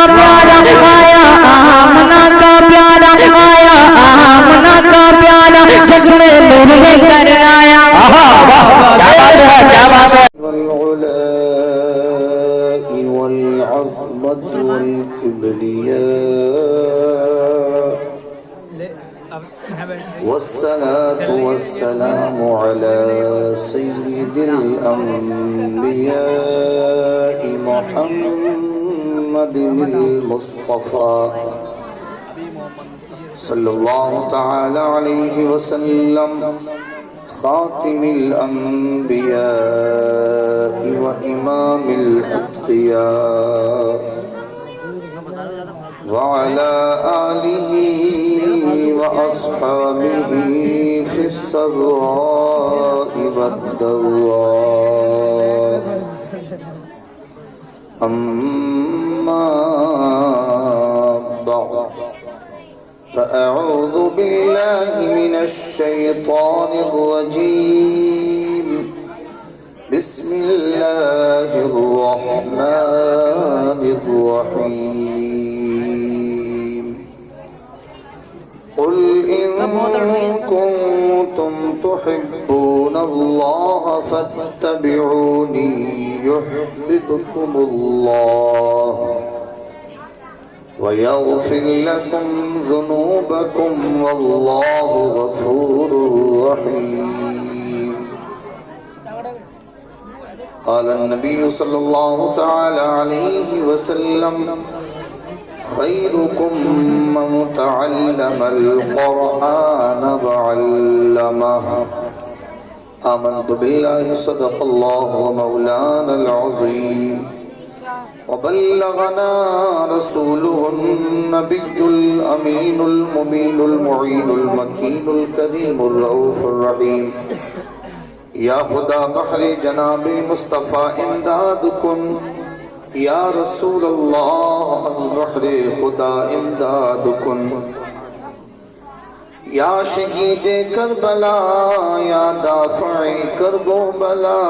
پیارا آیا آمنہ کا پیارا آیا آمنہ کا پیارا جگ میں نور لے کر آیا والعلاء والعظمة والكبرياء والصلاة والسلام على سيد الأنبياء محمد المصطفى صلى الله تعالى عليه وسلم خاتم الأنبياء وإمام الأتقياء وعلى آله وأصحابه في السراء والضراء أما بعد فأعوذ بالله من الشيطان الرجيم بسم الله الرحمن الرحيم قل إن كنتم تحبون الله فاتبعوني يحببكم الله ويغفر لكم ذنوبكم والله غفور رحيم قال النبي صلى الله تعالى عليه وسلم خيركم من تعلم القرآن وعلمه آمنت بالله صدق الله ومولانا العظيم وبلغنا رسوله النبي الأمين المبين المعين المكين الكريم الرؤوف الرحيم یا خدا بحر جناب مصطفیٰ امداد کن یا رسول اللہ از بحر خدا امداد کن یا شہید کربلا یا دافع کرب و بلا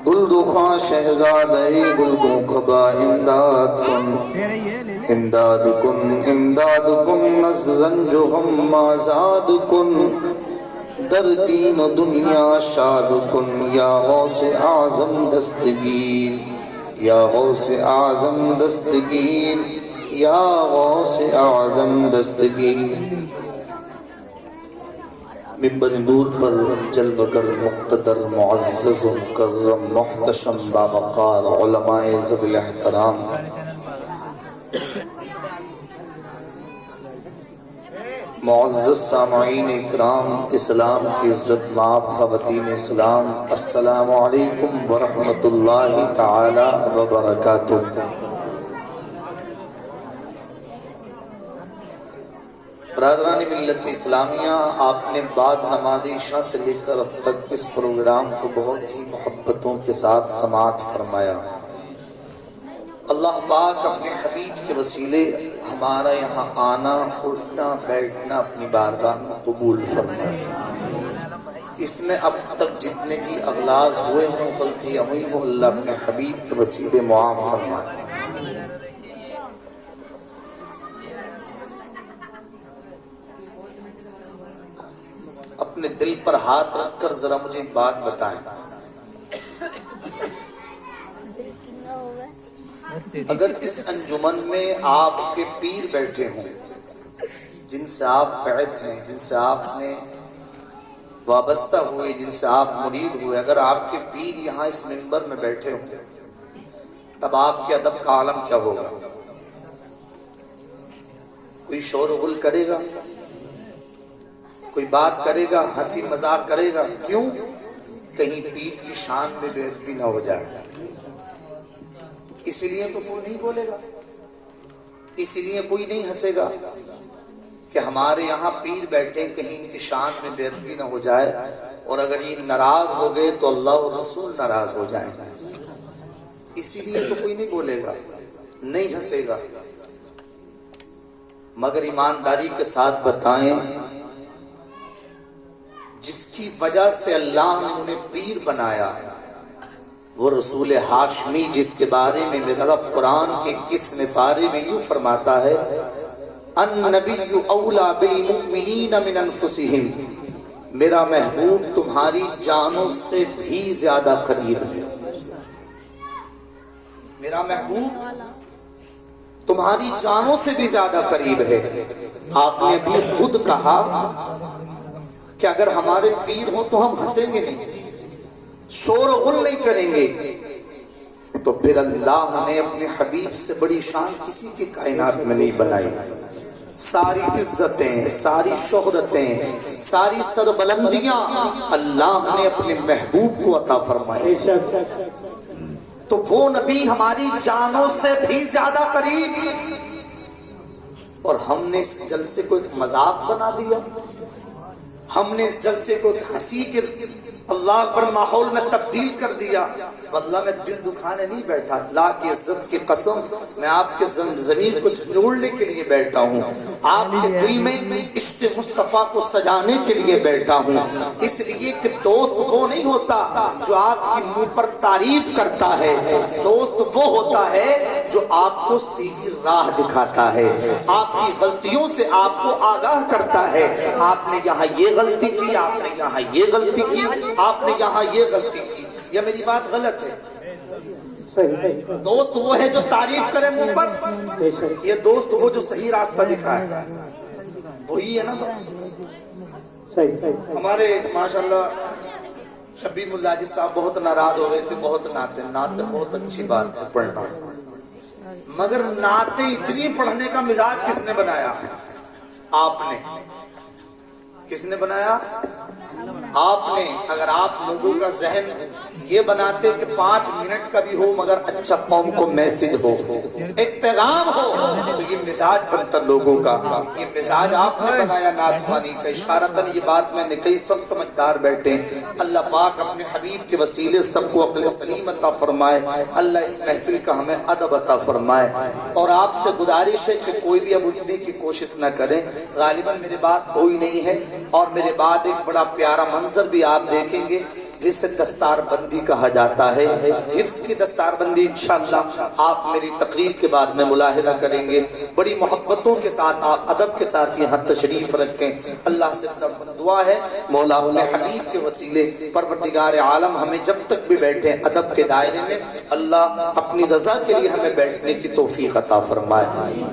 گلدخا شہزادہ گلگوں قبا امداد کن امداد کن امداد کن از رنج و غم آزاد کن در دین و دنیا شاد کن یا غوث اعظم دستگیر یا غوث اعظم دستگیر یا غوث اعظم دستگیر منبر نور پر جلوہ گر مقتدر معزز و مکرم محتشم باوقار علماء ذوی الاحترام معزز سامعین اکرام اسلام کی عزت مآب خواتین اسلام السلام علیکم ورحمۃ اللہ تعالی وبرکاتہ۔ برادران ملت اسلامیہ، آپ نے بعد نماز عشاء سے لے کر اب تک اس پروگرام کو بہت ہی محبتوں کے ساتھ سماعت فرمایا۔ اللہ پاک اپنے حبیب کے وسیلے ہمارا یہاں آنا اٹھنا بیٹھنا اپنی بارگاہ میں قبول فرمائے۔ اس میں اب تک جتنے بھی اغلاظ ہوئے ہوں غلطیاں ہوئی ہوں اللہ اپنے حبیب کے وسیلے معاف فرمائے۔ اپنے دل پر ہاتھ رکھ کر ذرا مجھے ایک بات بتائیں، اگر اس انجمن میں آپ کے پیر بیٹھے ہوں جن سے آپ بیعت ہیں، جن سے آپ نے وابستہ ہوئے، جن سے آپ مرید ہوئے، اگر آپ کے پیر یہاں اس منبر میں بیٹھے ہوں تب آپ کے ادب کا عالم کیا ہوگا؟ کوئی شور و غل کرے گا؟ کوئی بات کرے گا؟ ہنسی مذاق کرے گا؟ کیوں؟ کہیں پیر کی شان میں بے ادبی نہ ہو جائے۔ اسی لیے تو کوئی نہیں بولے گا، اسی لیے کوئی نہیں ہنسے گا کہ ہمارے یہاں پیر بیٹھے کہیں ان کی شان میں بے ادبی نہ ہو جائے، اور اگر یہ ناراض ہو گئے تو اللہ اور رسول ناراض ہو جائیں گے۔ اسی لیے تو کوئی نہیں بولے گا، نہیں ہنسے گا۔ مگر ایمانداری کے ساتھ بتائیں، جس کی وجہ سے اللہ نے انہیں پیر بنایا، وہ رسول ہاشمی جس کے بارے میں میرا رب قرآن کے 21ویں پارے میں یوں فرماتا ہے النبی اولا بالمؤمنین من انفسہم، میرا محبوب تمہاری جانوں سے بھی زیادہ قریب ہے، میرا محبوب تمہاری جانوں سے بھی زیادہ قریب ہے۔ آپ نے بھی خود کہا کہ اگر ہمارے پیر ہوں تو ہم ہنسیں گے نہیں، شور و غل نہیں کریں گے، تو پھر اللہ نے اپنے حبیب سے بڑی شان کسی کی کائنات میں نہیں بنائی۔ ساری عزتیں، ساری شہرتیں، ساری سربلندیاں اللہ نے اپنے محبوب کو عطا فرمائی، تو وہ نبی ہماری جانوں سے بھی زیادہ قریب، اور ہم نے اس جلسے کو ایک مذاق بنا دیا، ہم نے اس جلسے کو ایک ہنسی کے اللہ پر ماحول میں تبدیل کر دیا۔ واللہ میں دل دکھانے نہیں بیٹھا، اللہ کی عزت کی قسم میں آپ کے ضمیر کو جھنجھوڑنے کے لیے بیٹھا ہوں، آپ کے دل میں عشق مصطفیٰ کو سجانے کے لیے بیٹھا ہوں، اس لیے کہ دوست وہ نہیں ہوتا جو آپ کی منہ پر تعریف کرتا ہے، دوست وہ ہوتا ہے جو آپ کو سیدھی راہ دکھاتا ہے، آپ کی غلطیوں سے آپ کو آگاہ کرتا ہے، آپ نے یہاں یہ غلطی کی، آپ نے یہاں یہ غلطی کی، آپ نے یہاں یہ غلطی کی، یا میری بات غلط ہے؟ دوست وہ ہے جو تعریف کرے منہ پر، یہ دوست وہ جو صحیح راستہ دکھائے، وہی ہے نا۔ ہمارے ماشاءاللہ شبیر ملا جی صاحب بہت ناراض ہو گئے تھے، بہت نعتیں بہت اچھی بات ہے پڑھنا، مگر نعتیں اتنی پڑھنے کا مزاج کس نے بنایا؟ آپ نے۔ کس نے بنایا؟ آپ نے۔ اگر آپ لوگوں کا ذہن یہ بناتے کہ 5 منٹ کا بھی ہو مگر اچھا قوم کو میسج ہو، ایک پیغام ہو، تو یہ مزاج بنتا لوگوں کا، یہ مزاج آپ نے بنایا نعت خوانی کا۔ اشارتاً یہ بات میں نے کئی، سب سمجھدار بیٹھے، اللہ پاک اپنے حبیب کے وسیلے سب کو عقل سلیم عطا فرمائے، اللہ اس محفل کا ہمیں ادب عطا فرمائے۔ اور آپ سے گزارش ہے کہ کوئی بھی اب اٹھنے کی کوشش نہ کریں، غالباً میرے بات کوئی نہیں ہے، اور میرے بعد ایک بڑا پیارا منظر بھی آپ دیکھیں گے جسے دستار بندی کہا جاتا ہے، حفظ کی دستار بندی انشاءاللہ آپ میری تقریر کے بعد میں ملاحظہ کریں گے۔ بڑی محبتوں کے ساتھ آپ ادب کے ساتھ یہاں تشریف رکھیں۔ اللہ سے دعا ہے مولا اپنے حبیب کے وسیلے پروردگار عالم ہمیں جب تک بھی بیٹھے ادب کے دائرے میں، اللہ اپنی رضا کے لیے ہمیں بیٹھنے کی توفیق عطا فرمائے۔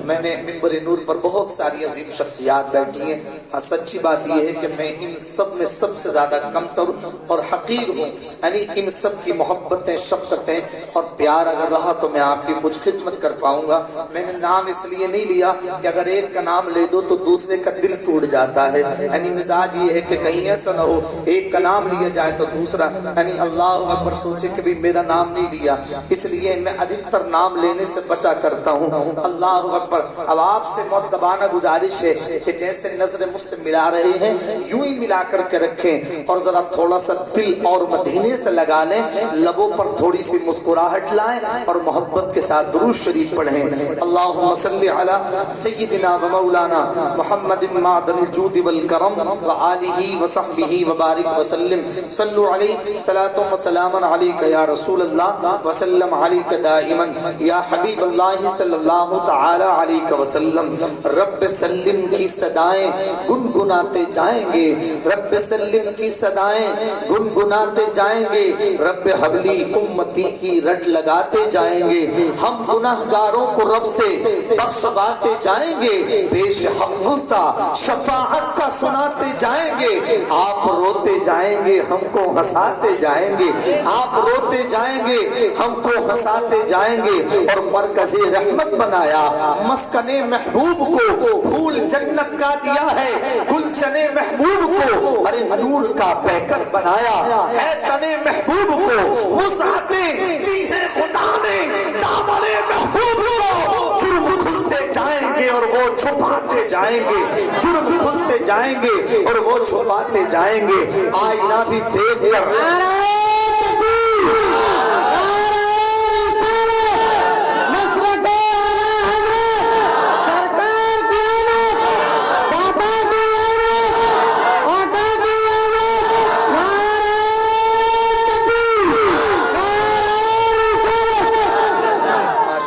میں نے منبر نور پر بہت ساری عظیم شخصیات بیٹھی ہیں، ہاں سچی بات یہ ہے کہ میں ان سب میں سب سے زیادہ کمتر اور حقیر ہوں، یعنی ان سب کی محبتیں، شفقتیں اور پیار اگر رہا تو میں آپ کی کچھ خدمت کر پاؤں گا۔ میں نے نام اس لیے نہیں لیا کہ اگر ایک کا نام لے دو تو دوسرے کا دل ٹوٹ جاتا ہے، یعنی مزاج یہ ہے کہ کہیں ایسا نہ ہو ایک کا نام لیا جائے تو دوسرا یعنی اللہ اکبر سوچے کہ بھی میرا نام نہیں لیا، اس لیے میں ادھکتر نام لینے سے بچا کرتا ہوں۔ اللہ اکبر۔ اب آپ سے مؤدبانہ گزارش ہے کہ جیسے نظر مجھ سے ملا رہے ہیں یوں ہی ملا کر کے رکھیں، اور ذرا تھوڑا سا دل اور مدینے سے لگا لیں، لبوں پر تھوڑی سی مسکراہٹ لائیں اور محبت کے ساتھ درود شریف پڑھیں۔ اللہم صلی علی سیدنا و مولانا محمد معدن الجود والکرم وآلہ وصحبہ وبارک وسلم۔ صلو علیہ صلاۃ و سلام علیک یا رسول اللہ وسلم علیک دائما یا حبیب اللہ صلی اللہ تعالی علیہ وسلم۔ رب سلم کی صدائیں گنگناتے جائیں گے، رب سلم کی صدائیں گنگناتے جائیں گے، رب حبلی امتی کی رٹ لگاتے جائیں گے، ہم گناہگاروں کو رب سے بخشواتے جائیں گے، پیش حق مزدہ شفاعت کا سناتے جائیں گے، آپ روتے جائیں گے ہم کو ہنساتے جائیں گے، آپ روتے جائیں گے ہم کو ہنساتے جائیں گے، اور مرکز رحمت بنایا مسکن محبوب کو، پھول جنت کا دیا ہے گلشن محبوب کو، ارے نور کا پیکر بنایا ہے تنے محبوب کو، وسعتیں دی ہے خدا نے دامن محبوب کو، جرم کھلتے جائیں گے اور وہ چھپاتے جائیں گے، جرم کھلتے جائیں گے اور وہ چھپاتے جائیں گے، آئینہ بھی دیکھ کر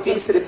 30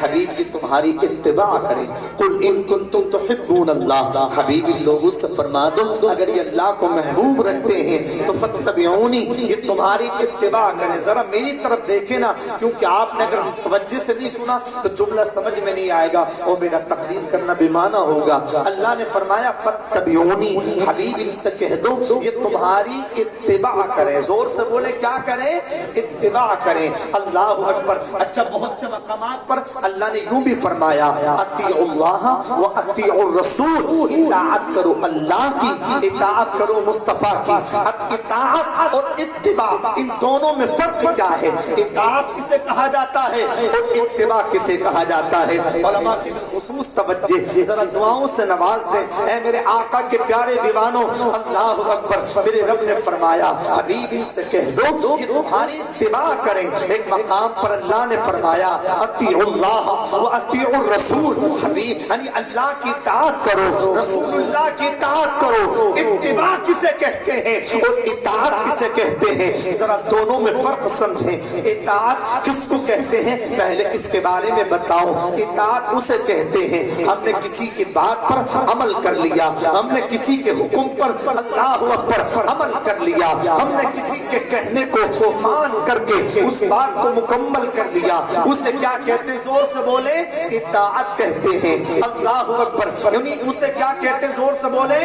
حبیب یہ تمہاری اتباع کریں. قل ان کنتم تحبون اللہ، حبیب لوگوں سے فرما دو اگر یہ اللہ کو محبوب رکھتے ہیں تو فتبعونی، یہ تمہاری اتباع کریں. ذرا میری طرف دیکھیں نا، کیونکہ آپ نے اگر توجہ سے نہیں سنا تو جملہ سمجھ میں نہیں آئے گا اور میرا تقریر کرنا بے معنی ہوگا. اللہ نے فرمایا فتبعونی، حبیب ان سے کہہ دو یہ تمہاری اتباع کریں. زور سے بولے کیا کریں؟ اتباع کریں. اللہ اکبر. اچھا بہت سے مقامات پر اللہ نے یوں بھی فرمایا اطیعوا اللہ و اطیعوا الرسول، اطاعت کرو اللہ کی، اطاعت کرو مصطفیٰ کی. اب اطاعت اور اتباع ان دونوں میں فرق کیا ہے؟ اطاعت کسے کہا جاتا ہے اور اتباع کسے کہا جاتا ہے؟ علماء کی خصوص توجہ ذرا دعاؤں سے نواز دیں. اے میرے آقا کے پیارے دیوانوں، اللہ اکبر. میرے رب نے فرمایا حبیب ان سے کہہ دو یہ تمہاری اتباع کریں. ایک مقام پر اللہ نے فرمایا اطیعوا اللہ و اطیعوا الرسول، حبیب یعنی اللہ کی اطاعت کرو، رسول اللہ کی اطاعت کرو. اتباع کسے کہتے ہیں اور اطاعت کسے کہتے ہیں؟ ذرا دونوں میں فرق سمجھیں. اطاعت کس کو کہتے ہیں پہلے اس کے بارے میں بتاؤں. اطاعت اسے کہتے ہیں ہم نے کسی کی بات پر عمل کر لیا، ہم نے کسی کے حکم پر اللہ اکبر عمل کر لیا، ہم نے کسی کے کہنے کو مان کر کے اس بات کو مکمل کر لیا. اسے کیا کہتے؟ زور سے بولے اطاعت کہتے ہیں. اللہ اکبر. یعنی اسے کیا کہتے؟ زور سے بولے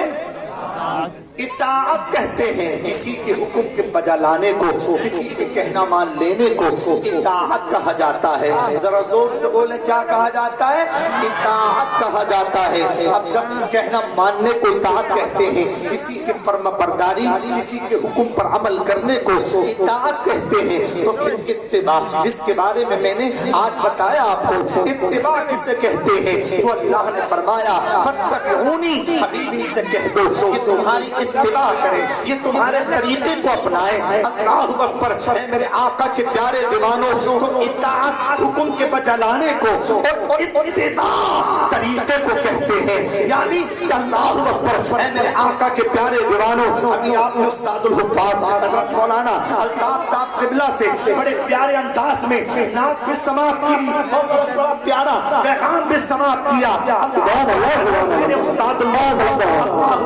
اطاعت کہتے ہیں. کسی کے حکم کے بجا لانے کو، کسی کے کہنا مان لینے کو اطاعت کہا جاتا ہے. ذرا زور سے بولے کیا کہا جاتا ہے؟ اطاعت کہا جاتا ہے. اب جب کہنا ماننے کو اطاعت کہتے ہیں، کسی کے فرما برداری، کسی کے حکم پر عمل کرنے کو اطاعت کہتے ہیں، تو پھر اتباع جس کے بارے میں میں نے آج بتایا آپ کو، اتباع کسے کہتے ہیں؟ جو اللہ نے فرمایا فتبعونی، حبیب ان سے کہہ دو کہ تمہاری اتباع کریں، یہ تمہارے طریقے کو اپنائیں. اللہ اکبر. اے میرے آقا کے پیارے دیوانوں، تو اطاعت حکم کے بجا لانے کو اور اتباع طریقے کو کہتے ہیں. یعنی اللہ اکبر. اے میرے آقا کے پیارے دیوانوں، ابھی آپ نے استاد الحفاظ حضرت مولانا الطاف صاحب قبلہ سے بڑے پیارے انداز میں نعت بھی سماعت کی، بڑا پیارا پیغام بھی سماعت کیا. میرے استاد اللہ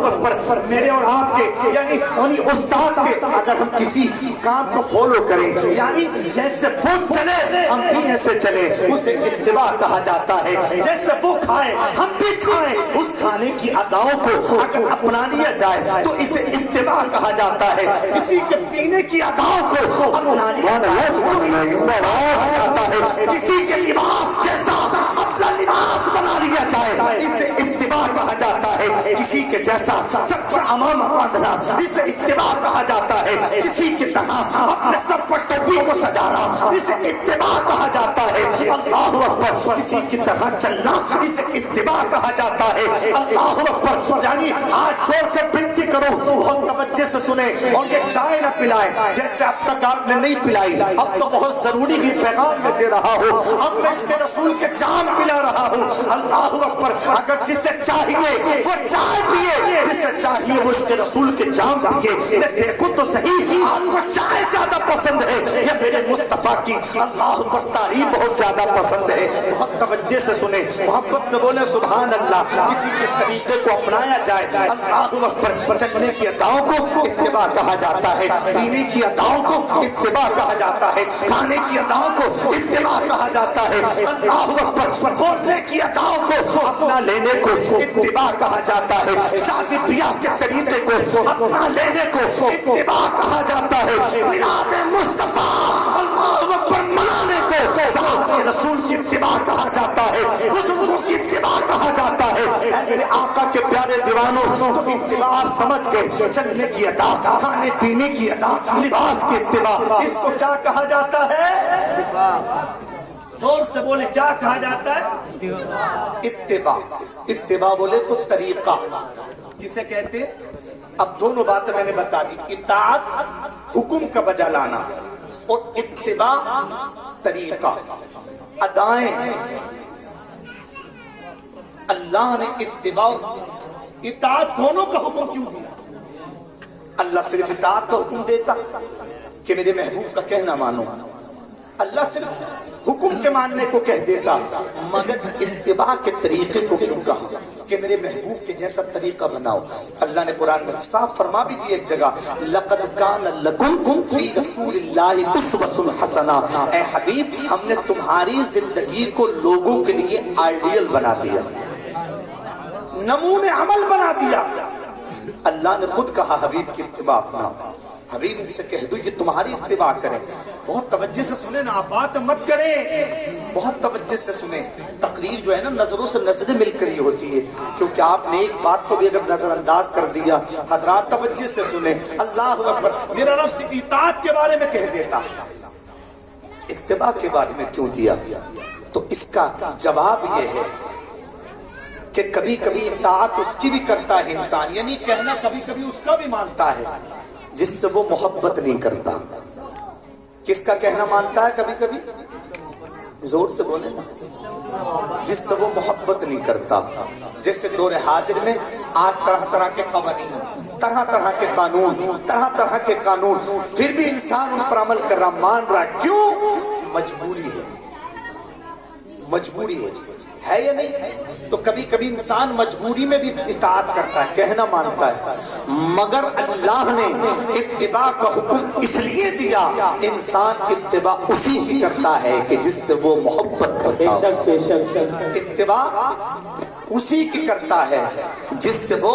اکبر، میرے اور آپ کے یعنی انہی استاد کے اگر ہم کسی کام کو فالو کریں، یعنی جیسے وہ چلے ہم بھی ایسے چلے، اسے اتباع کہا جاتا ہے. جیسے وہ کھائیں ہم بھی کھائیں، اس کھانے کی اداؤں کو اگر اپنا لیا جائے تو اسے اتباع کہا جاتا ہے. کسی کے پینے کی اداؤں کو اپنا لیا جائے تو اسے اتباع کہا جاتا ہے. کسی کے لباس جیسا اپنا لباس بنا لیا جائے اسے اتباع کہا جاتا ہے. کسی کے جیسا سب پر امامہ باندھنا اسے اتباع کہا جاتا ہے. کسی کی طرح اپنے سر پر ٹوپی کو سجانا اسے اتباع کہا جاتا ہے. اللہ اکبر. کسی کی طرح چلنا اسے اتباع کہا جاتا ہے. اللہ اکبر. یعنی ہاتھ جوڑ کے بنتی کرو، بہت توجہ سے سنیں اور یہ چائے نہ پلائیں جیسے اب تک آپ نے نہیں پلائی. اب تو بہت ضروری بھی پیغام میں دے رہا ہوں، اب میں اس کے رسول کے جام پلا رہا ہوں. اللہ اکبر. اگر جسے چاہیے وہ چائے پیے، جسے چاہیے وہ اس کے رسول کے جام پیے. میں دیکھوں تو صحیح آپ کو چائے زیادہ پسند ہے یا میرے مصطفیٰ کی اللہ پر تعریف بہت زیادہ پسند ہے؟ بہت توجہ سے سنیں، محبت سے بولیں سبحان اللہ. کسی کے طریقے کو اپنایا جائے. اللہ اکبر. چلنے کی اداؤں کو اتباع کہا جاتا ہے، پینے کی اداؤں کو اتباع کہا جاتا ہے، کھانے کی اداؤں کو اتباع کہا جاتا ہے. اللہ اکبر. بولنے کی اداؤں کو اپنا لینے کو اتباع کہا جاتا ہے. شادی بیاہ کے طریقے کو اپنا لینے کو اتباع کہا جاتا ہے. میلاد مصطفیٰ اللہ اکبر منانے کو صحابہ رسول کی اتباع کہا جاتا ہے، بزرگوں کی اتباع کہا جاتا ہے. اے میرے آقا کے پیارے دیوانوں، تو اتباع سمجھ گئے. چلنے کی ادا، کھانے پینے کی ادا، لباس کی اتباع، اس کو کیا کہا جاتا ہے؟ زور سے بولے کیا کہا جاتا ہے؟ اتباع. اتباع بولے تو طریقہ کسے کہتے؟ اب دونوں باتیں میں نے بتا دی. اطاعت حکم کا بجا لانا اور اتباع طریقہ ادائیں. اللہ نے اتباع اطاعت دونوں کا حکم کیوں دیا؟ اللہ صرف اطاعت کا حکم دیتا کہ میرے محبوب کا کہنا مانو. اللہ صرف حکم کے ماننے کو کہہ دیتا، مگر اتباع کے طریقے کو کیوں کہا کہ میرے محبوب کے جیسا طریقہ بناؤ؟ اللہ نے قرآن میں صاف فرما بھی دی ایک جگہ، لقد کان لکم فی رسول اللہ اسوۃ حسنہ، اے حبیب ہم نے تمہاری زندگی کو لوگوں کے لیے آئیڈیل بنا دیا، نمونے عمل بنا دیا۔ اللہ نے خود کہا حبیب کی اتباع اپناؤ، حبیب ان سے کہہ دو یہ تمہاری اتباع کریں۔ بہت توجہ سے سنیں نا، آپ بات مت کریں، بہت توجہ سے سنیں۔ تقریر جو ہے نا نظروں سے نظریں مل کر ہی ہوتی ہے، کیونکہ آپ نے ایک بات کو بھی اگر نظر انداز کر دیا۔ حضرات توجہ سے سنیں، اللہ اکبر۔ میرا رب صرف اطاعت کے بارے میں کہہ دیتا، اتباع کے بارے میں کیوں دیا؟ تو اس کا جواب یہ ہے کہ کبھی کبھی اطاعت اس کی بھی کرتا ہے انسان، یعنی کہنا کبھی کبھی اس کا بھی مانتا ہے جس سے وہ محبت نہیں کرتا۔ کس کا کہنا مانتا ہے کبھی کبھی؟ زور سے بولے نا، جس سے وہ محبت نہیں کرتا۔ جیسے دور حاضر میں آج طرح طرح کے قوانین، طرح طرح کے قانون، طرح طرح کے قانون، پھر بھی انسان ان پر عمل کر رہا، مان رہا، کیوں؟ مجبوری ہے، مجبوری ہے یا نہیں؟ تو کبھی کبھی انسان مجبوری میں بھی اطاعت کرتا ہے، کہنا مانتا ہے، مگر اللہ نے اتباع کا حکم اس لیے دیا، انسان اتباع اسی کی کرتا ہے کہ جس سے وہ محبت کرتا ہو۔ اتباع اسی کی کرتا ہے جس سے وہ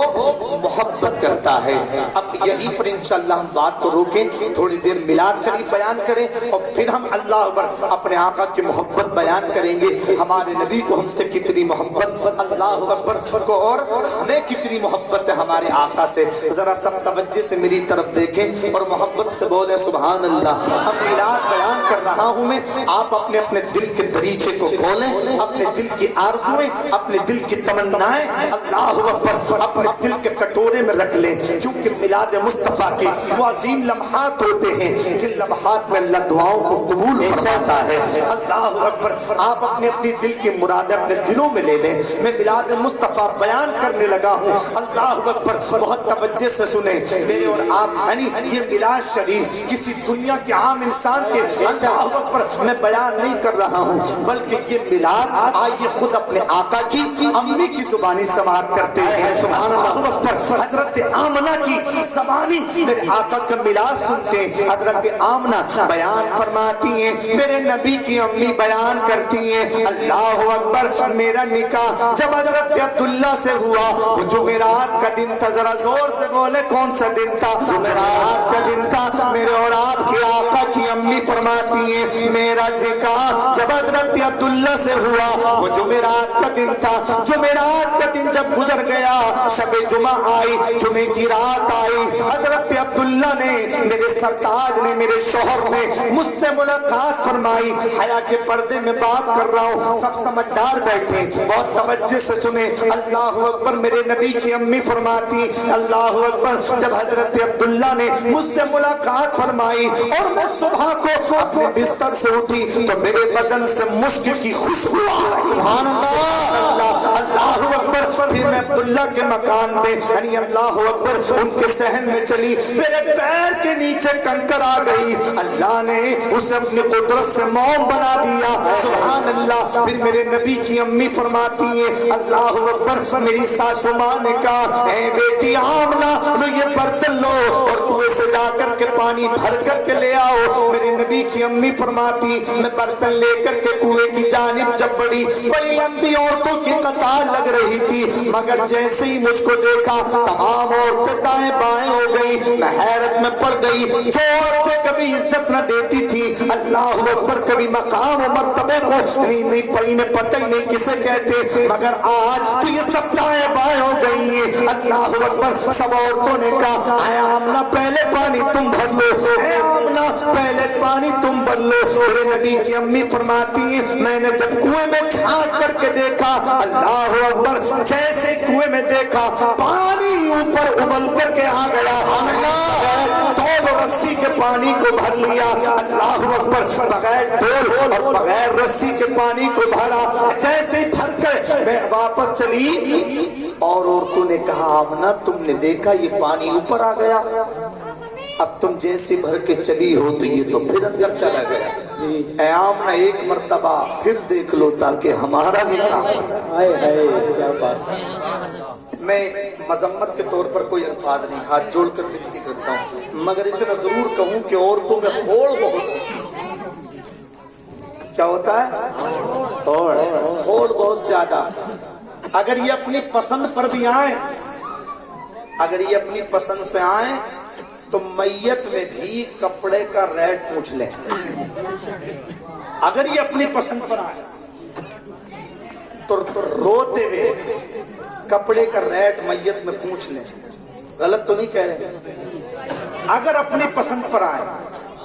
محبت کرتا ہے۔ اب یہیں پر انشاءاللہ ہم بات کو روکیں، تھوڑی دیر میلاد شریف بیان کریں اور پھر ہم اللہ اکبر اپنے آقا کی محبت بیان کریں گے، ہمارے نبی کو ہم سے کتنی محبت، اللہ اکبر کو، اور ہمیں کتنی محبت ہے ہمارے آقا سے۔ ذرا سب توجہ سے میری طرف دیکھیں اور محبت سے بولیں سبحان اللہ۔ اب میلاد بیان کر رہا ہوں میں، آپ اپنے اپنے دل کے دریچے کو کھولیں، اپنے دل کی آرزویں، اپنے دل کی تمنائیں اللہ اکبر اپنے دل کے کٹورے میں رکھ لیں، کیونکہ میلاد مصطفیٰ کے وہ عظیم لمحات ہوتے ہیں جن لمحات میں اللہ دعاؤں کو قبول فرماتا ہے۔ اللہ اکبر، آپ اپنے اپنی دل کی مرادیں اپنے دلوں میں لے لیں۔ میں میلاد مصطفیٰ بیان کرنے لگا ہوں، اللہ اکبر بہت توجہ سے سنیں میرے اور آپ، یعنی یہ میلاد شریف کسی دنیا کے عام انسان کے، اللہ اکبر میں بیان نہیں کر رہا ہوں، بلکہ یہ میلاد آئیے خود اپنے آقا کی امی کی زبانی سماعت کرتے ہیں۔ اللہ اکبر، حضرت آمنہ کی زبانی میرے آقا کا میلاد سنتے ہیں۔ حضرت آمنہ بیان فرماتی ہیں، میرے نبی کی امی بیان کرتی ہیں، اللہ اکبر میرا نکاح جب حضرت عبداللہ سے ہوا، وہ جمعرات کا دن تھا، ذرا زور سے بولے کون سا دن تھا؟ جمعرات کا دن تھا۔ میرے اور آپ کے آقا کی امی فرماتی ہیں، میرا نکاح جب حضرت عبداللہ سے ہوا وہ جمعرات کا دن تھا۔ جمعرات کا دن جب گزر گیا، شب جمعہ آئی، جمعے کی رات آئی، حضرت عبداللہ نے، میرے سرتاج نے، میرے شوہر نے مجھ سے ملاقات فرمائی۔ حیا کے پردے میں بات کر رہا ہوں، سب سمجھدار بیٹھے، بہت توجہ سے سنیں۔ اللہ اکبر، میرے نبی کی امی فرماتی، اللہ اکبر جب حضرت عبداللہ نے مجھ سے ملاقات فرمائی اور میں صبح کو اپنے بستر سے اٹھی تو میرے بدن سے مشک کی خوشبو آئی۔ اللہ اکبر، پھر میں عبداللہ کے مکان میں، یعنی اللہ اکبر ان کے صحن میں چلی، میرے پیر کے نیچے کنکر آ گئی، اللہ نے اسے اپنی قدرت سے موم بنا دیا، سبحان اللہ۔ پھر میرے نبی کی امی فرماتی ہیں، اللہ اکبر میری ساسو ماں نے کہا، اے بیٹی آمنہ لو یہ برتن لو اور کنویں سے جا کر کے پانی بھر کر کے لے آؤ۔ میرے نبی کی امی فرماتی، میں برتن لے کر کے کنویں کی جانب جب بڑی لمبی عورتوں کی قطار لگ رہی تھی، مگر جیسے ہی مجھ کو دیکھا تمام عورتیں دائیں بائیں ہو گئی، میں حیرت میں پڑ گئی۔ جو عورتیں کبھی عزت نہ دیتی تھی، اللہ اکبر کبھی مقام و مرتبے کو نہیں پڑی، نے پتہ ہی نہیں کسے کہتے، مگر آج تو یہ سب دائیں بائیں ہو گئی ہیں۔ اللہ اکبر، سب عورتوں نے کہا، اے آمنہ پہلے پانی تم بھر لو، اے آمنہ پہلے پانی تم بھر لو۔ میرے نبی کی امی فرماتی ہیں، میں نے جب کنویں میں جھانک کر کے دیکھا، اللہ اکبر جیسے کنویں میں دیکھا پانی اوپر ابل کر کے آ گیا، ڈول اور رسی کے پانی کو بھر لیا، اللہ اکبر بغیر ڈول اور بغیر رسی کے پانی کو بھرا، جیسے بھر کر میں واپس چلی اور عورتوں نے کہا، آمنہ تم نے دیکھا یہ پانی اوپر آ گیا، اب تم جیسے بھر کے چلی ہو تو یہ تو پھر اندر چلا گیا۔ اے آمنہ ایک مرتبہ پھر دیکھ لو تاکہ ہمارا بھی کام ہو جائے۔ میں مذمت کے طور پر کوئی الفاظ نہیں، ہاتھ جوڑ کر بنتی کرتا ہوں، مگر اتنا ضرور کہوں کہ عورتوں میں ہوڑ بہت ہوتی ہے۔ کیا ہوتا ہے؟ ہوڑ بہت زیادہ۔ اگر یہ اپنی پسند پر بھی آئیں، اگر یہ اپنی پسند پہ آئیں تو میت میں بھی کپڑے کا ریٹ پوچھ لیں۔ اگر یہ اپنی پسند پر آئیں تو روتے ہوئے کپڑے کا ریٹ میت میں پوچھ لیں۔ غلط تو نہیں کہہ رہے؟ اگر اپنی پسند پر آئیں،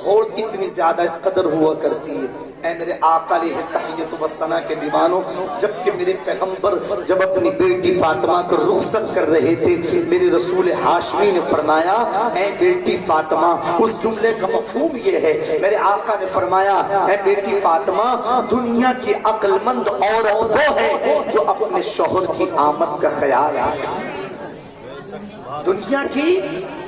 ہوڑ اتنی زیادہ اس قدر ہوا کرتی ہے۔ اے میرے آقا علیہ تحیت و ثنا کے دیوانوں، جبکہ میرے پیغمبر جب اپنی بیٹی فاطمہ کو رخصت کر رہے تھے، میرے رسول ہاشمی نے فرمایا اے بیٹی فاطمہ، اس جملے کا مفہوم یہ ہے، میرے آقا نے فرمایا اے بیٹی فاطمہ، دنیا کی عقل مند عورت وہ ہے جو اپنے شوہر کی آمد کا خیال رکھے۔ دنیا کی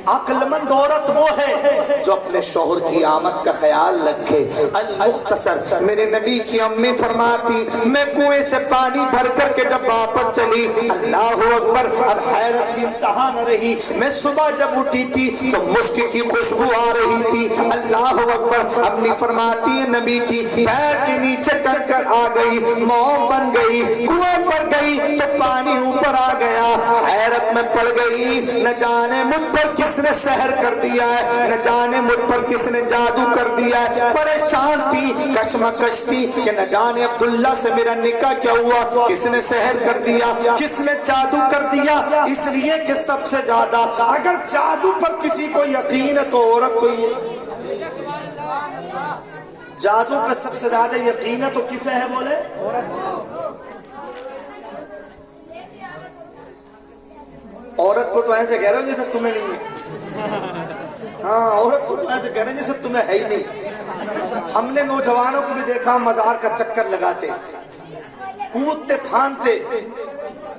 عقل مند عورت وہ ہے جو اپنے شوہر کی آمد کا خیال رکھے۔ المختصر، میرے نبی کی امی فرماتی میں کنویں سے پانی بھر کر کے جب واپس چلی، اللہ اکبر، اب حیرت کی انتہا نہ رہی، میں صبح جب اٹھی تھی تو مشک کی خوشبو آ رہی تھی، اللہ اکبر، امی فرماتی ہے نبی کی پیر کے نیچے کر آ گئی، موم بن گئی، کنویں پر گئی تو پانی اوپر آ گیا، حیرت میں پڑ گئی، نہ جانے مجھ پر کس نے سحر کر دیا ہے، نہ جانے مجھ پر کس نے جادو کر دیا ہے، پریشان تھی، کشمکش تھی کہ نہ جانے عبداللہ سے میرا نکاح کیا ہوا، کس نے سحر کر دیا، کس نے جادو کر دیا، اس لیے کہ سب سے زیادہ اگر جادو پر کسی کو یقین ہے تو عورت کو ہی ہے۔ جادو پر سب سے زیادہ یقین ہے تو کسے ہے بولے؟ عورت کو تو ایسے کہہ رہے ہو جیسے تمہیں نہیں ہے۔ ہاں، عورت کو تو ایسے کہہ رہے ہیں جیسے تمہیں ہے ہی نہیں۔ ہم نے نوجوانوں کو بھی دیکھا مزار کا چکر لگاتے، کودتے پھاندتے۔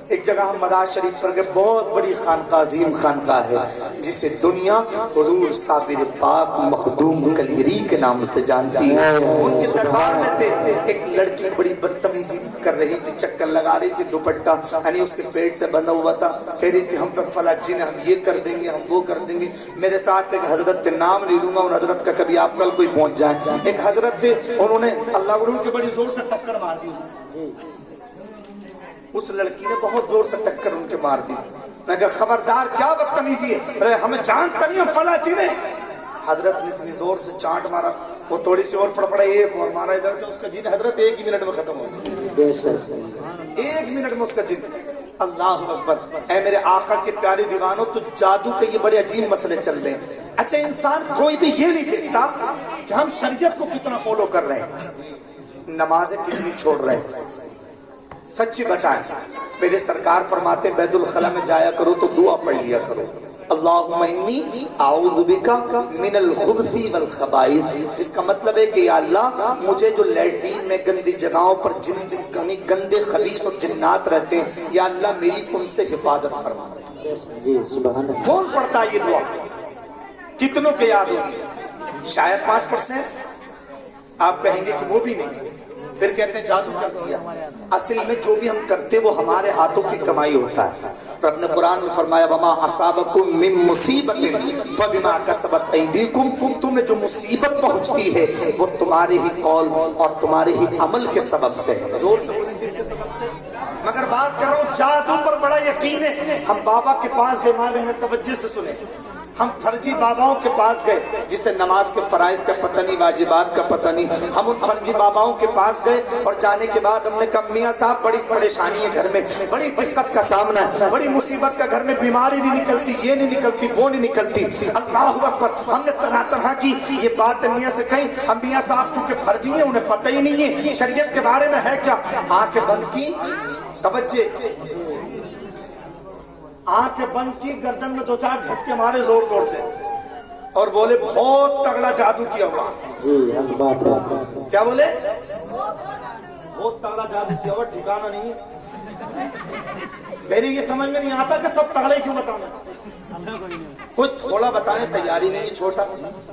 ایک جگہ ہم مدار شریف پر گئے، بہت بڑی خانقاہ، عظیم خانقاہ ہے جسے دنیا حضور صابر پاک مخدوم کلیری کے نام سے جانتی ہے۔ ان کے دربار میں تھے، ایک لڑکی بڑی بدتمیزی کر رہی تھی، چکر لگا رہی تھی، دوپٹہ یعنی اس کے پیٹ سے بندھا ہوا تھا، کہہ رہی تھی ہم پر فلاں جن ہم یہ کر دیں گے، ہم وہ کر دیں گے۔ میرے ساتھ ایک حضرت تھے، نام نہیں لوں گا ان حضرت کا، کبھی آپ کل کوئی پہنچ جائیں۔ ایک حضرت تھے، انہوں نے اللہ ورن کی بڑی زور سے ٹکر مار دی، اس لڑکی نے بہت زور سے ٹکر ان کے مار دی۔ میں کہا خبردار، کیا بدتمیزی ہے، ارے ہمیں جانتا نہیں ہم فلاں چیزیں۔ حضرت نے اتنی زور سے چانٹ مارا، وہ تھوڑی سی اور پڑ پڑا، ایک اور مارا ادھر سے، اس کا جن حضرت ایک ہی منٹ میں ختم ہو گیا، ایک منٹ میں اس کا جن۔ اللہ اکبر، اے میرے آقا کے پیارے دیوانوں، تو جادو کے یہ بڑے عجیب مسئلے چل رہے ہیں۔ اچھا، انسان کوئی بھی یہ نہیں دیکھتا کہ ہم شریعت کو کتنا فالو کر رہے ہیں، نمازیں کتنی چھوڑ رہے ہیں۔ سچی بتائیں، میرے سرکار فرماتے بیت الخلا میں جایا کرو تو دعا پڑھ لیا کرو، اللہم انی اعوذ بک من الخبث والخبائث، جس کا مطلب ہے کہ یا اللہ مجھے جو لیٹرین میں گندی جگہوں پر گندے خبیث اور جنات رہتے ہیں، یا اللہ میری ان سے حفاظت فرما۔ جی سبحان اللہ۔ کون پڑھتا ہے یہ دعا؟ کتنوں کے یاد ہوگی؟ شاید 5%۔ آپ کہیں گے کہ وہ بھی نہیں، پھر کہتے ہیں جادو کر دیا۔ اصل میں جو بھی ہم کرتے وہ ہمارے ہاتھوں کی کمائی ہوتا ہے۔ رب نے قرآن میں فرمایا وما اصابکم من مصیبت فبما کسبت ایدیکم، تمہیں جو مصیبت پہنچتی ہے وہ تمہارے ہی قول اور تمہارے ہی عمل کے سبب سے ہے۔ زور سے بولیں کس کے سبب سے؟ مگر بات کر رہا ہوں جادو پر بڑا یقین ہے۔ ہم بابا کے پاس گئے، ماں بہن توجہ سے سنیں، ہم فرضی باباؤں کے پاس گئے جسے نماز کے فرائض کا پتہ نہیں، واجبات کا پتہ نہیں، ہم ان فرضی باباؤں کے پاس گئے اور جانے کے بعد ہم نے کہا میاں صاحب بڑی پریشانی ہے گھر میں، بڑی دقت کا سامنا ہے، بڑی مصیبت کا گھر میں، بیماری نہیں نکلتی، یہ نہیں نکلتی، وہ نہیں نکلتی۔ اللہ اکبر، ہم نے طرح طرح کی یہ بات میاں سے کہیں۔ ہم میاں صاحب چونکہ فرضی ہیں، انہیں پتہ ہی نہیں ہے شریعت کے بارے میں ہے کیا۔ آنکھیں بند کی، توجہ، آنکھیں بند کی، گردن میں 2-4 جھٹکے مارے زور زور سے اور بولے بہت تگڑا جادو کیا ہوا۔ جی بات کیا بولے؟ بہت تگڑا جادو کیا ہوا، ٹھکانا نہیں۔ میری یہ سمجھ میں نہیں آتا کہ سب تگڑے کیوں بتانا، کوئی تھوڑا بتانے تیاری نہیں، چھوٹا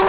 2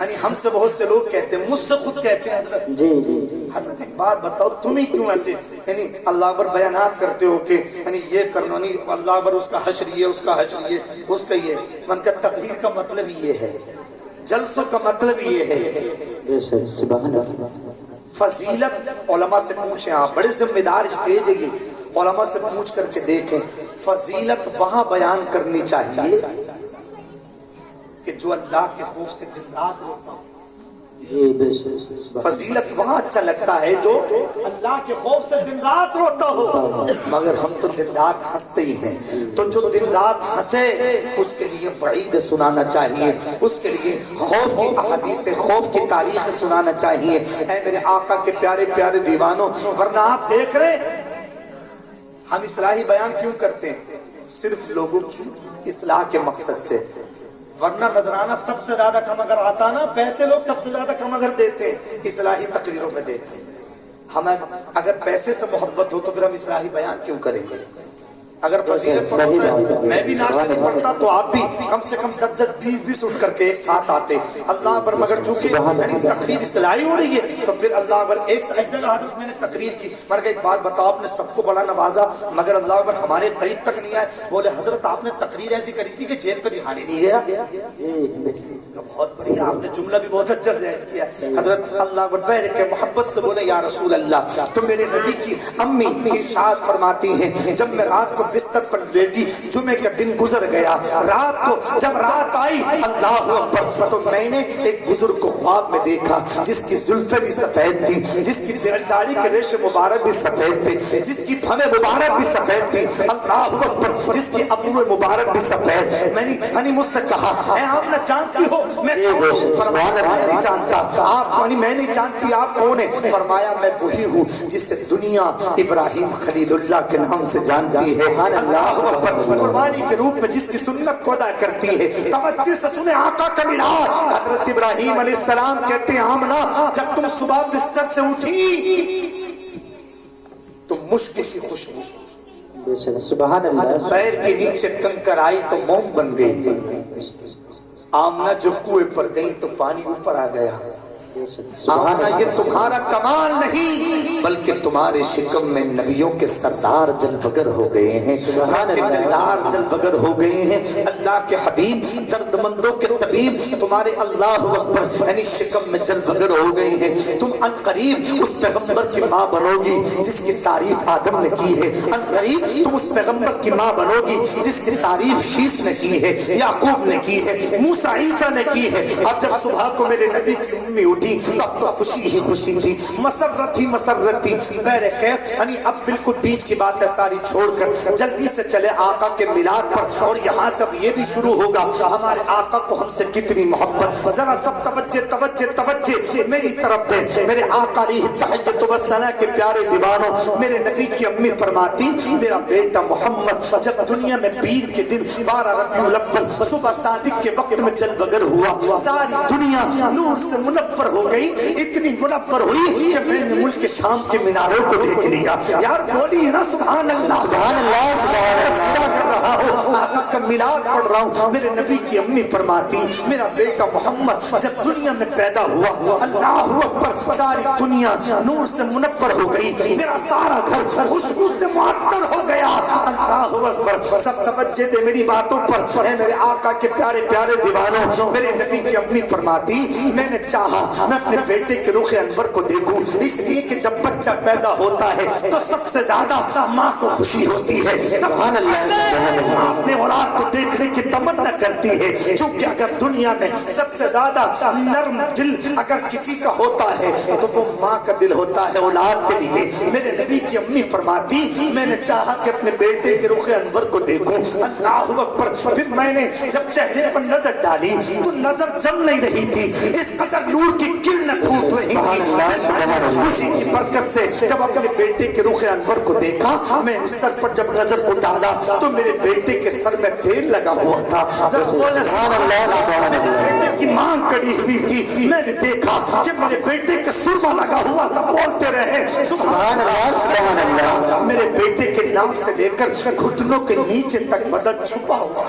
یعنی ہم سے بہت سے لوگ کہتے ہیں، مجھ سے خود کہتے ہیں حضرت جی جی حضرت ایک بات بتاؤ، تم ہی کیوں ایسے یعنی اللہ اکبر بیانات کرتے ہو کہ یعنی یہ کرنا نہیں، اللہ اکبر اس کا حشر یہ، اس کا حشر یہ، اس کا یہ. من کا تقریر کا مطلب یہ ہے، جلسوں کا مطلب یہ ہے. بے شک سبحان اللہ. فضیلت علماء سے پوچھیں، آپ بڑے ذمہ دار اسٹیج ہے یہ، علماء سے پوچھ کر کے دیکھیں. فضیلت وہاں بیان کرنی چاہیے کہ جو اللہ کے خوف سے دن رات روتا ہوں. جی بے شک. فضیلت وہاں اچھا لگتا ہے جو اللہ کے خوف سے دن رات روتا ہو. مگر ہم تو دن رات ہنستے ہی ہیں. تو جو دن رات ہنسے اس کے لیے وعید سنانا چاہیے، اس کے لیے خوف کی احادیث، خوف کی تاریخ سنانا چاہیے. اے میرے آقا کے پیارے پیارے دیوانوں، ورنہ آپ دیکھ رہے ہم اصلاحی بیان کیوں کرتے ہیں؟ صرف لوگوں کی اصلاح کے مقصد سے. ورنہ نذرانہ سب سے زیادہ کم اگر آتا نا، پیسے لوگ سب سے زیادہ کم اگر دیتے ہیں اصلاحی تقریروں میں دیتے ہیں. ہمیں اگر پیسے سے محبت ہو تو پھر ہم اصلاحی بیان کیوں کریں گے؟ اگر فضیلت پر ہوتا ہے، میں بھی نعت شریف پڑھتا تو آپ بھی کم سے کم 10 20 اٹھ کر کے ایک ساتھ آتے. اللہ پر مگر چونکہ یعنی تقریر اصلاحی ہو رہی ہے تو پھر اللہ پر ایک جگہ حضرت میں نے تقریر کی، مگر ایک بات بتاؤ، آپ نے سب کو بڑا نوازا مگر اللہ پر ہمارے قریب تک نہیں آئے. بولے حضرت آپ نے تقریر ایسی کری تھی کہ جیب پہ دکھانے نہیں گیا. بہت بڑھیا، آپ نے جملہ بھی بہت اچھا ذہن کیا. حضرت اللہ پر بیٹھ کے محبت سے بولے یا رسول اللہ، تو میرے نبی کی امی ارشاد فرماتی ہیں جب میں رات کو بستر پر لیٹی، جمعے کا دن گزر گیا، رات کو جب رات آئی اللہ اکبر، تو میں نے ایک بزرگ کو خواب میں دیکھا جس کی زلفیں بھی سفید تھی، جس کی داڑھی کے ریشے مبارک بھی سفید تھے، جس کی پھمیں مبارک بھی سفید تھی، اللہ اکبر، جس کی ابرویں مبارک بھی سفید. میں نے مجھ سے کہا اے آپ نہ جانتی ہو میں کون ہوں؟ فرمایا میں نہیں جانتا. آپ میں نہیں جانتی آپ کون ہیں؟ فرمایا میں وہی ہوں جسے دنیا ابراہیم خلیل اللہ کے نام سے جانتی ہے. اللہ اکبر، قربانی کے روپ میں جس کی سنت کو ادا کرتی ہے. توجہ سے سنیں آقا کا میلاد. حضرت ابراہیم علیہ السلام کہتے ہیں آمنہ جب تم صبح بستر سے اٹھی تو مشک کی خوشبو بے شک سبحان اللہ. پیر کے نیچے کنکر آئی تو موم بن گئی. آمنہ جو کنویں پر گئی تو پانی اوپر آ گیا. آمنہ یہ تمہارا کمال نہیں بلکہ تمہارے شکم میں نبیوں کے سردار جلوگر ہو گئے ہیں، کے دلدار جلوگر ہو گئے ہیں. اللہ کے حبیب درد مندوں کے طبیب تمہارے اللہ اکبر یعنی شکم میں جلوگر ہو گئے ہیں. تم ان قریب اس پیغمبر کی ماں بنو گی جس کی تعریف آدم نے کی ہے. ان قریب تم اس پیغمبر کی ماں بنو گی جس کی تعریف شیس نے کی ہے، یعقوب نے کی ہے، موسیٰ عیسیٰ نے کی ہے. اب جب صبح کو میرے نبی کی امی اٹھی تو اب تو خوشی ہی خوشی تھی، مسرت ہی مسرت تھی. بہر کیف یعنی اب بالکل بیچ کی بات ہے ساری چھوڑ کر جلدی سے چلے آقا کے میلاد پر. اور یہاں سے اب یہ بھی شروع ہوگا ہمارے آقا کو ہم سے کتنی محبت. ذرا سب توجہ توجہ توجہ میری طرف دے. میرے آقا علیہ التحیۃ والثناء کے پیارے دیوانوں، میرے نبی کی امی فرماتی میرا بیٹا محمد جب دنیا میں پیر کے دن 12 ربیع الاول صبح صادق کے وقت میں جلوگر ہوا، ساری دنیا نور سے منور ہو گئی. اتنی منور ہوئی کہ میں نے ملک شام کے میناروں کو دیکھ لیا. یار بولی نا سبحان اللہ سبحان اللہ. تذکرہ کر رہا ہوں، آقا کا میلاد پڑھ رہا ہوں. میرے نبی کی امی فرماتی میرا بیٹا محمد جب دنیا میں پیدا ہوا اللہ اکبر ساری دنیا نور سے منور ہو گئی، میرا سارا گھر خوشبو سے معطر ہو گیا. اللہ اکبر. سب توجہ دے میری باتوں پر. اے میرے آقا کے پیارے پیارے دیوانوں، میرے نبی کی امی فرماتی میں نے چاہا میں اپنے بیٹے کے رخ انور کو دیکھوں، اس لیے کہ جب بچہ پیدا ہوتا ہے تو سب سے زیادہ ماں کو خوشی ہوتی ہے، سبحان اللہ، اپنے اولاد کو دیکھنے کی تمنا کرتی ہے. چونکہ اگر دنیا میں سب سے زیادہ نرم دل اگر کسی کا ہوتا ہے تو وہ ماں کا دل ہوتا ہے اولاد کے لیے. میرے نبی کی امی فرماتی میں نے چاہا کہ اپنے بیٹے کے رخ انور کو دیکھوں. اللہ اکبر. پھر میں نے جب چہرے پر نظر ڈالی تو نظر جم نہیں رہی تھی، اس قدر نور کی کرن پھوٹ رہی تھی. اسی کی برکت سے جب اپنے بیٹے کے رخ انور کو دیکھا، میں سر پر جب نظر کو ڈالا تو میرے بیٹے کے سر میں تیل لگا ہوا تھا. بیٹے کی ماں کڑی ہوئی تھی، میں نے دیکھا کہ میرے بیٹے کے سرما لگا ہوا تھا. بولتے رہے سبحان اللہ. میرے بیٹے کے نام سے لے کر گھٹنوں کے نیچے تک بدن چھپا ہوا.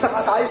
27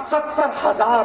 70,000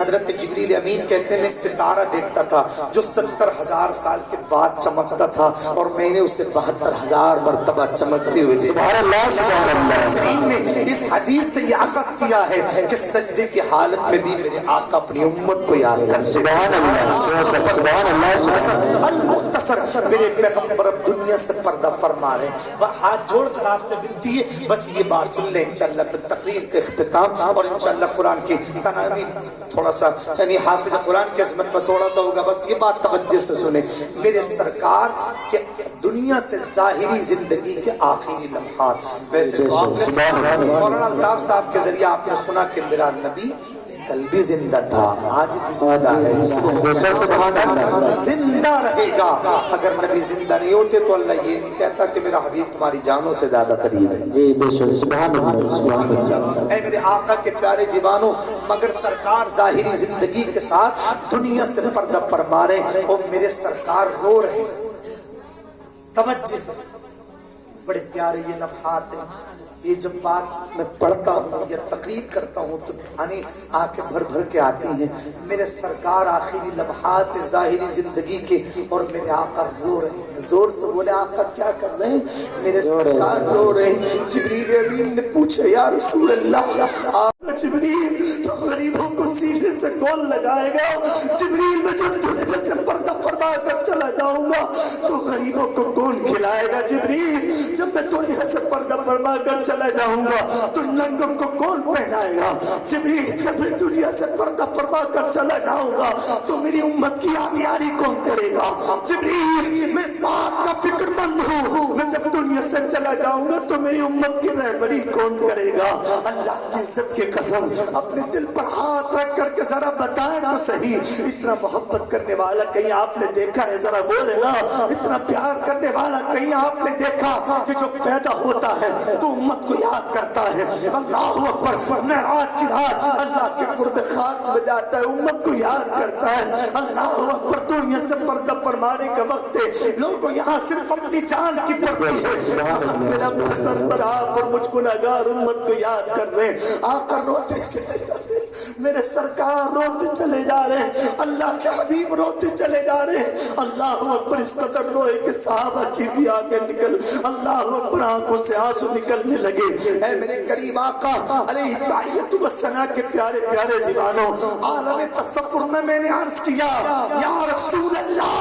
حضرت جبریل امین کہتے ہیں میں ایک ستارہ دیکھتا تھا جو 70,000 سال کے بعد چمکتا تھا اور میں نے اسے 72,000 مرتبہ چمکتے ہوئے دیکھا۔ سبحان اللہ سبحان اللہ۔ تفسیر نے اس حدیث سے یہ عکس کیا ہے کہ سجدے کی حالت میں بھی میرے آقا اپنی امت کو یاد کرتے ہیں۔ سبحان اللہ سبحان اللہ۔ المختصر میرے پیغمبر اب دنیا سے پردہ فرما رہے ہیں، ہاتھ جوڑ کر آپ سے بنتی ہے بس یہ بات سن لیں انشاءاللہ، پھر تقریر کا اختتام اور انشاءاللہ قرآن کی تناوی تھوڑا سا یعنی حافظ قرآن کی عظمت میں تھوڑا سا ہوگا، بس یہ بات توجہ سے سنیں۔ میرے سرکار کے دنیا سے ظاہری زندگی کے آخری لمحات، ویسے تو آپ نے سنا مولانا الطاف صاحب کے ذریعہ آپ نے سنا کہ میرا نبی کل بھی زندہ تھا، آج بھی زندہ ہے، زندہ رہے گا۔ اگر نبی زندہ نہیں ہوتے تو اللہ یہ نہیں کہتا کہ میرا حبیب تمہاری جانوں سے زیادہ قریب ہے۔ جی بے شک سبحان اللہ سبحان اللہ۔ اے میرے آقا کے پیارے دیوانوں، مگر سرکار ظاہری زندگی کے ساتھ دنیا سے پردہ فرما رہے اور میرے سرکار رو رہے۔ توجہ سے، بڑے پیارے یہ لمحات ہیں، یہ جب بات میں پڑھتا ہوں یا تقریر کرتا ہوں تو آنکھیں بھر بھر کے آتی ہیں۔ میرے سرکار آخری لمحات ظاہری زندگی کے اور میرے آقا رو رہے ہیں۔ زور سے بولے آقا کیا کر رہے ہیں؟ میرے سرکار رو رہے ہیں۔ جبریل امین نے پوچھا یا رسول اللہ، آپ جبریل تو غریبوں کو سینے سے کون لگائے گا؟ جبریل میں جب دنیا سے پردہ فرما کر چلا جاؤں گا تو غریبوں کو کون کھلائے گا؟ جبریل جب میں دنیا سے پردہ فرما کر چلا جاؤں گا تو ننگوں کو کون پہنائے گا؟ جبریل جب میں دنیا سے پردہ فرما کر چلا جاؤں گا تو میری امت کی آبیاری کون کرے گا؟ جبریل میں اس بات کا فکر مند ہوں، میں جب دنیا سے چلا جاؤں گا تو میری امت کی رہبری کون کرے گا؟ اللہ کی عزت کے قسم اپنے دل پر ہاتھ رکھ کر کے ذرا بتائیں تو صحیح، اتنا محبت کرنے والا کہیں آپ نے دیکھا ہے؟ ذرا بولے نا، اتنا پیار کرنے والا کہیں آپ نے دیکھا کہ جو پیدا ہوتا ہے تو امت کو یاد کرتا ہے؟ اللہ اکبر، معراج کی رات اللہ کے قرب خاص میں جاتا ہے، امت کو یاد کرتا ہے۔ اللہ اکبر، دنیا سے پردہ فرمانے کا وقت ہے، لوگوں یہاں صرف اپنی جان کی پڑتی ہے، میرا پیغمبر آپ اور مجھ گنہگار امت کو یاد کر رہے ہیں۔ آ کر روتے چلے جا رہے ہیں، میرے سرکار روتے چلے جا رہے ہیں، اللہ کے حبیب روتے چلے جا رہے ہیں۔ اللہ اکبر، اس قدر روئے کہ صحابہ کی بھی آنکھیں نکل، اللہ اکبر، آنکھوں سے آنسو نکلنے لگے۔ اے میرے کریم آقا علیہ التحیۃ والثناء کے پیارے پیارے دیوانوں، عالم تصور میں نے عرض کیا یا رسول اللہ،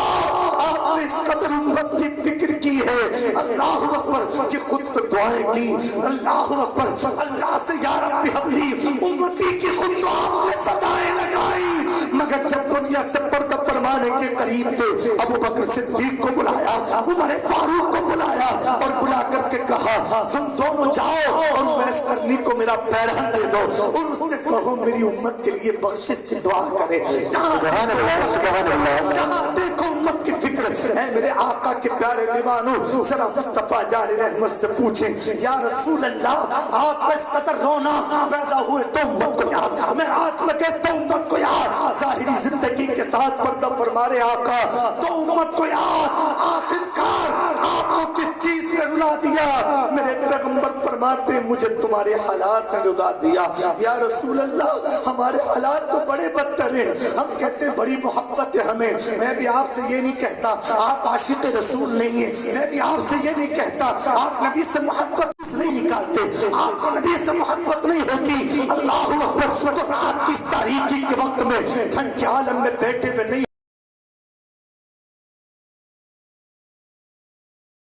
آپ نے اس قدر امت کی فکر کی ہے، اللہ اکبر، کہ خود تو دعائیں کی، اللہ اکبر، اللہ سے یا رب حبلی امتی کی خود تو آپ نے صدائیں لگائی، مگر جب دنیا سے پردہ فرمانے کے قریب تھے ابو بکر صدیق کو بلایا، عمر فاروق کو بلایا اور بلا کر کے کہا تم دونوں جاؤ اور ویس کرنی کو میرا پیرہن دے دو اور اس سے کہو میری امت کے لیے بخشش کی دعا کرے۔ جہاں دیکھو امت کی فکر ہے۔ میرے آقا کے پیارے دیوانوں، ذرا مصطفیٰ جان رحمت سے پوچھیں یا رسول اللہ، آپ اس قدر رونا پیدا ہوئے تو امت کو یاد، میں رات میں کہتا ہوں امت کو یاد، ظاہری زندگی کے ساتھ پردہ فرما رہے آقا تو امت کو یاد، آخر کار آپ کو کس چیز نے رلا دیا؟ میرے پیغمبر فرماتے مجھے تمہارے حالات نے رلا دیا۔ یا رسول اللہ، ہمارے حالات تو بڑے بدتر ہیں، ہم کہتے ہیں بڑی محبت ہے ہمیں، میں بھی آپ سے یہ نہیں کہتا آپ عاشق رسول نہیں ہیں، میں بھی آپ سے یہ نہیں کہتا آپ نبی سے محبت نہیں نکالتے، آپ کو نبی سے محبت نہیں ہوتی۔ اللہ اکبر، تو رات کی تاریکی کے وقت میں ٹھنڈ کے عالم میں بیٹھے ہوئے نہیں